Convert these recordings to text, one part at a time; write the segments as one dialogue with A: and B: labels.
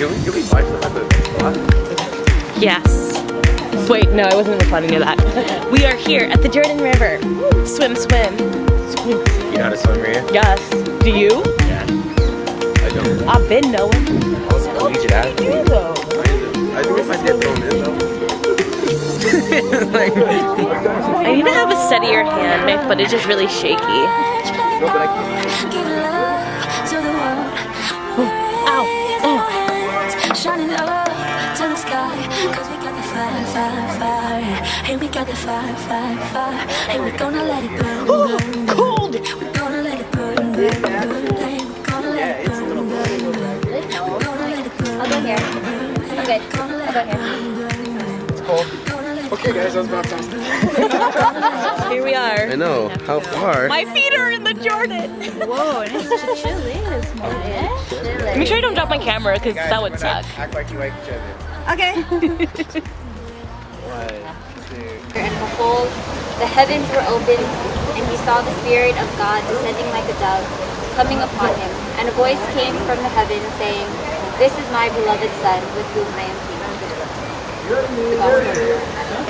A: Can we buy some at the spot?
B: Yes. Wait, no, I wasn't recording near that. We are here at the Jordan River. Swim, swim.
A: You know how to swim, Maria?
B: Yes. Do you?
A: Yeah. I don't.
B: I've been knowing.
A: I was a collegiate athlete.
B: though.
A: I think if I get thrown in though.
B: I need to have a steadier hand. My footage is really shaky.
A: No, but I can't.
B: Ow. Oh.
C: Shining up to the sky, 'cause we got the fire, fire, fire. Hey, we got the fire, fire, fire. Hey, we're gonna let it burn, burn, burn.
B: Cold.
C: We're gonna let it burn, burn, burn. Hey, we're gonna let it burn, burn, burn. We're gonna let it burn.
D: I'll go here. Okay, I'll go here.
A: It's cold. Okay, guys, I was baptized.
B: Here we are.
A: I know. How far?
B: My feet are in the Jordan.
D: Whoa, it's chilly this morning.
B: Make sure I don't drop my camera because that would suck.
A: Act like you like each other.
D: Okay.
A: 1, 2.
E: And behold, the heavens were opened, and he saw the Spirit of God descending like a dove, coming upon him. And a voice came from the heaven saying, "This is my beloved Son, with whom I am pleased." The gospel.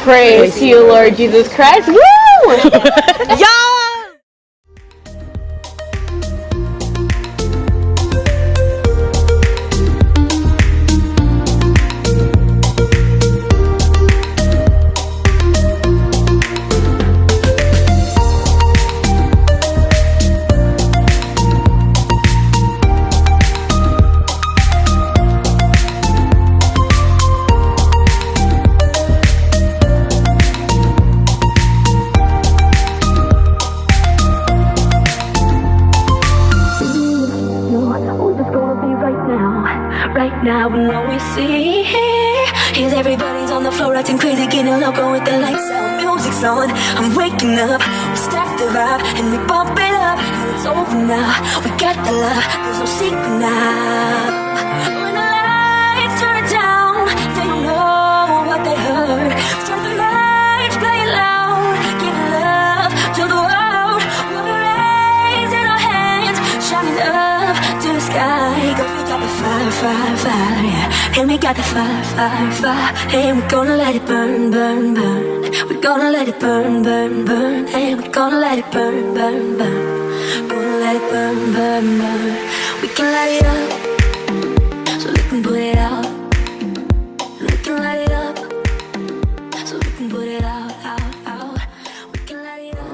B: Praise to you, Lord Jesus Christ. Woo! Yeah!
C: Right now, and all we see is everybody's on the floor acting crazy, getting loco with the lights out, music's on. I'm waking up, we stack the vibe and we bump it up, and it's over now. We got the love, there's no secret now. When the lights turn down, they don't know what they heard. Strike the lights, play it loud, give love to the world. We'll be raising our hands, shining up to the sky. 'Cause we got the fire, fire, fire, yeah. And we got the fire, fire, fire. And we're gonna let it burn, burn, burn. We're gonna let it burn, burn, burn. And we're gonna let it burn, burn, burn. Gonna let it burn, burn, burn. We can light it up, so we can put it out. And we can light it up, so we can put it out, out, out. We can light it up.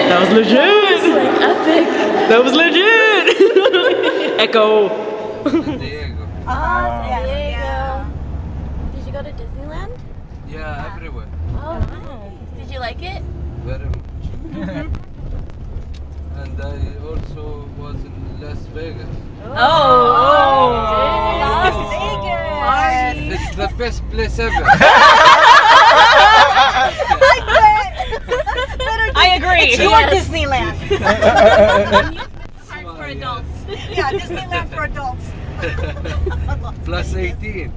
B: That was legit! Epic! That was legit! Echo!
D: San Diego. Did you go to Disneyland?
F: Yeah, everywhere.
D: Oh, nice. Did you like it?
F: Very much. And I also was in Las Vegas.
D: Las Vegas.
F: It's the best place ever.
B: I agree!
G: It's your Disneyland.
D: Park for adults.
G: Yeah, Disneyland for adults.
F: Plus 18.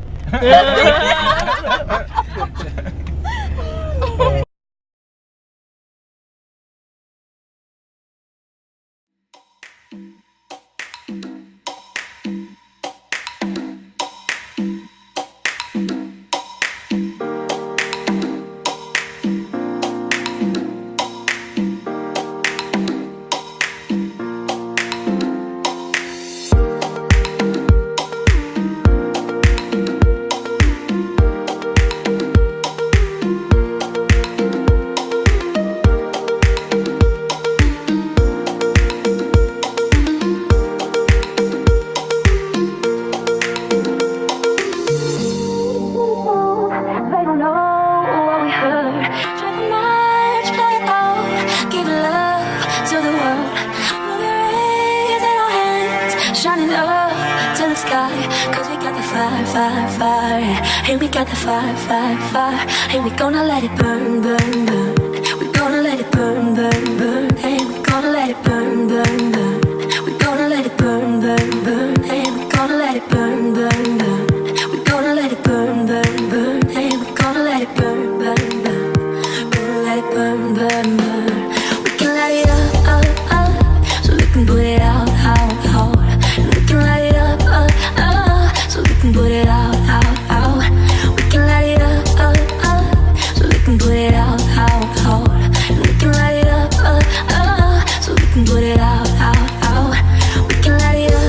C: fire, fire. And we got the fire, fire, fire. And we gonna let it burn, burn, burn. We gonna let it burn, burn, burn. And we gonna let it burn, burn, burn. We gonna let it burn, burn, burn. And we gonna let it burn, burn, burn. We gonna let it burn, burn, burn. And we gonna let it burn, burn, burn. Gonna let it burn, burn, burn. We can light it up, up, up, so we can put it out, out, out. And we can light it up, so we can put it out, out, out. We can light it up, so we can put it out, out, out. And we can light it up, so we can put it out, out, out. We can light it up.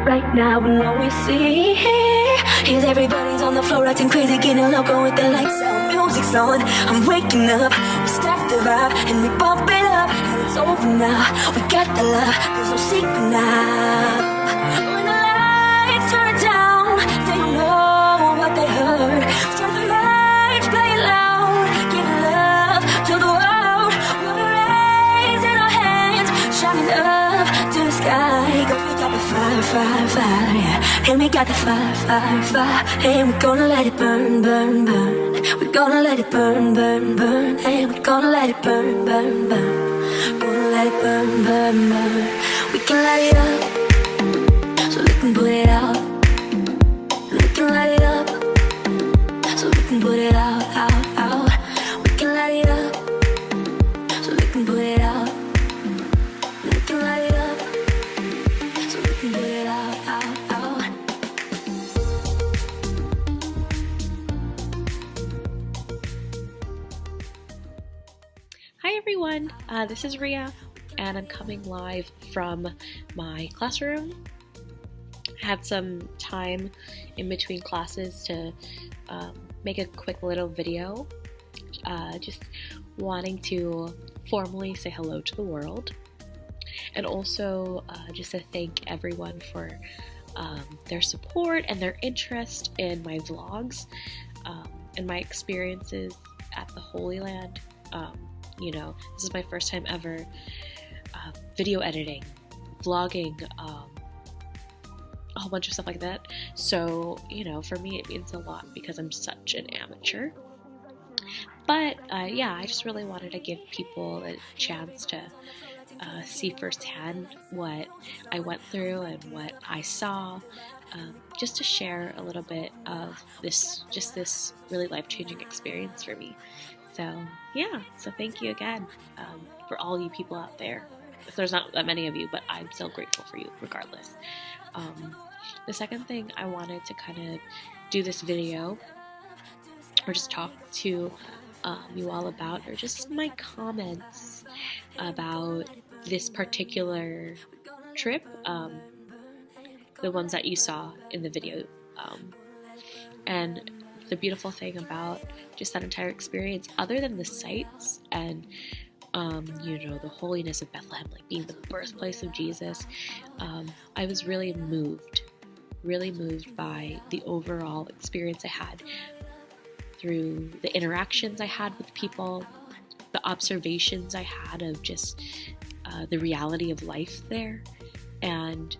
C: Right now, and all we see is everybody's on the floor acting crazy, getting loco with the lights out, music's on. I'm waking up, we start the vibe and we bump it up, and it's over now. We got the love, there's no secret now. When the lights turn down, they don't know what they heard. Turn the lights, play it loud, give love to the world. We'll raise in our hands, shining up to the sky. 'Cause we got the fire, fire, fire, yeah. And we got the fire, fire, fire. And we're gonna let it burn, burn, burn. We're gonna let it burn, burn, burn. And we're gonna let it burn, burn, burn. Gonna let it burn, burn, burn. We can light it up, so we can put it out. And we can light it up, so we can put it out, out, out. We can light it up, so we can put it out. And we can light it up, so we can put it out, out, out.
B: Hi everyone, this is Ria, and I'm coming live from my classroom. I had some time in between classes to make a quick little video, just wanting to formally say hello to the world, and also just to thank everyone for their support and their interest in my vlogs and my experiences at the Holy Land. You know, this is my first time ever video editing, vlogging, a whole bunch of stuff like that. So, you know, for me it means a lot because I'm such an amateur. But yeah, I just really wanted to give people a chance to see firsthand what I went through and what I saw, just to share a little bit of this really life-changing experience for me. So yeah, so thank you again for all you people out there. If there's not that many of you, but I'm still grateful for you regardless. The second thing I wanted to kind of do this video, or just talk to you all about, are just my comments about this particular trip, the ones that you saw in the video, and the beautiful thing about just that entire experience, other than the sights and you know, the holiness of Bethlehem, like being the birthplace of Jesus, I was really moved by the overall experience I had through the interactions I had with people, the observations I had of just the reality of life there, and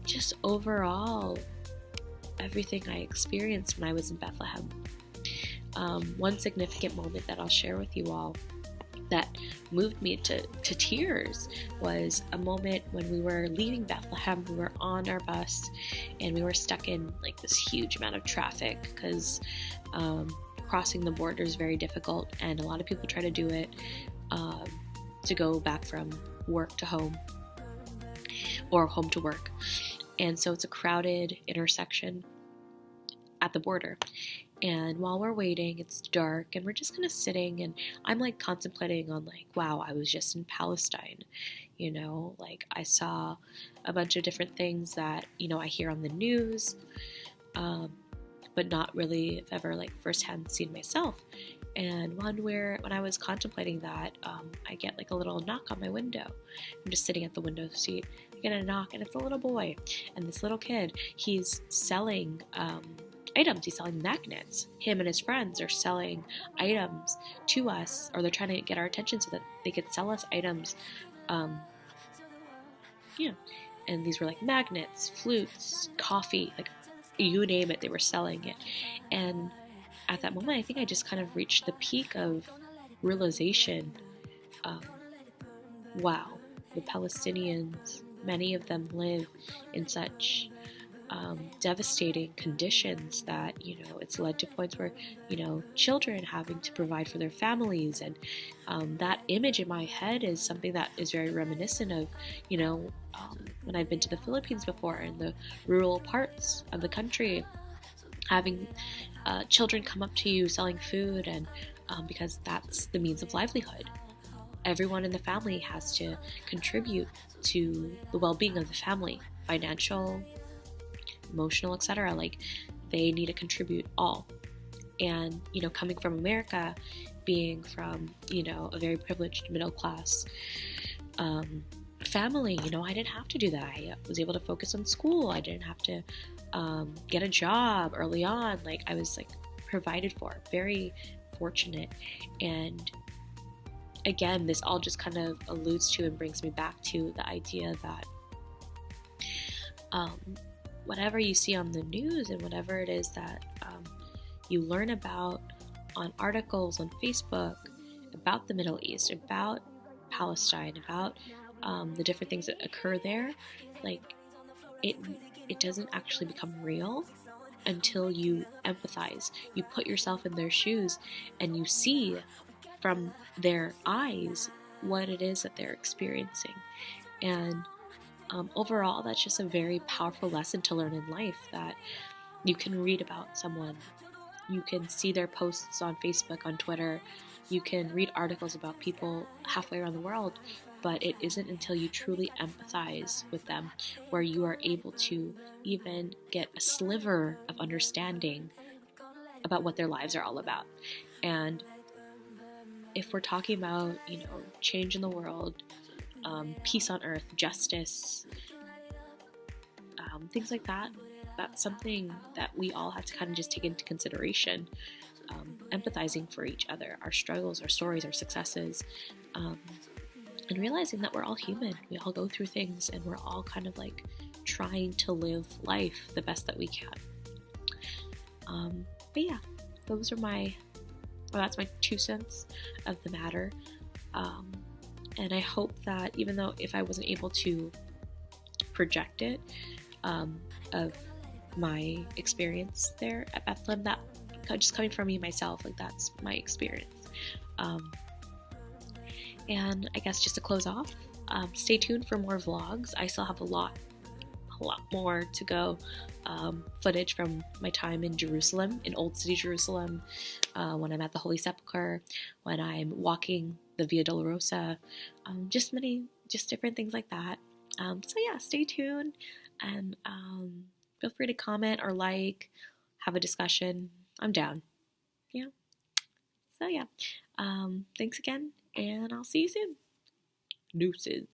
B: just overall everything I experienced when I was in Bethlehem. One significant moment that I'll share with you all that moved me to tears was a moment when we were leaving Bethlehem. We were on our bus and we were stuck in like this huge amount of traffic because crossing the border is very difficult, and a lot of people try to do it to go back from work to home or home to work. And so it's a crowded intersection at the border. And while we're waiting, it's dark, and we're just kind of sitting, and I'm like contemplating on like, wow, I was just in Palestine, you know, like I saw a bunch of different things that, you know, I hear on the news, but not really have ever like firsthand seen myself. And when I was contemplating that, I get like a little knock on my window. I'm just sitting at the window seat. I get a knock, and it's a little boy, and this little kid, he's selling items. He's selling magnets. Him and his friends are selling items to us, or they're trying to get our attention so that they could sell us items. Yeah, and these were like magnets, flutes, coffee, like you name it, they were selling it. And at that moment, I think I just kind of reached the peak of realization. Wow, the Palestinians, many of them live in such devastating conditions that, you know, it's led to points where, you know, children having to provide for their families. And that image in my head is something that is very reminiscent of, you know, when I've been to the Philippines before, in the rural parts of the country, having children come up to you selling food, and because that's the means of livelihood. Everyone in the family has to contribute to the well-being of the family, financial, emotional, etc. Like, they need to contribute all. And, you know, coming from America, being from, you know, a very privileged middle class family, you know, I didn't have to do that. I was able to focus on school. I didn't have to get a job early on. Like, I was like provided for, very fortunate. And again, this all just kind of alludes to and brings me back to the idea that whatever you see on the news and whatever it is that you learn about on articles on Facebook about the Middle East, about Palestine, about the different things that occur there, like it doesn't actually become real until you empathize. You put yourself in their shoes and you see from their eyes what it is that they're experiencing. And overall, that's just a very powerful lesson to learn in life, that you can read about someone, you can see their posts on Facebook, on Twitter, you can read articles about people halfway around the world, but it isn't until you truly empathize with them where you are able to even get a sliver of understanding about what their lives are all about. And if we're talking about, you know, change in the world, peace on earth, justice, things like that, that's something that we all have to kind of just take into consideration, empathizing for each other, our struggles, our stories, our successes, and realizing that we're all human. We all go through things, and we're all kind of like trying to live life the best that we can. But yeah, that's my 2 cents of the matter. And I hope that even though if I wasn't able to project it, of my experience there at Bethlehem, that just coming from me myself, like that's my experience. And I guess just to close off, stay tuned for more vlogs. I still have a lot more to go. Footage from my time in Jerusalem, in Old City Jerusalem, when I'm at the Holy Sepulchre, when I'm walking the Via Dolorosa, just different things like that. So yeah, stay tuned, and feel free to comment or like, have a discussion. I'm down. Yeah. So yeah, thanks again, and I'll see you soon. Deuces.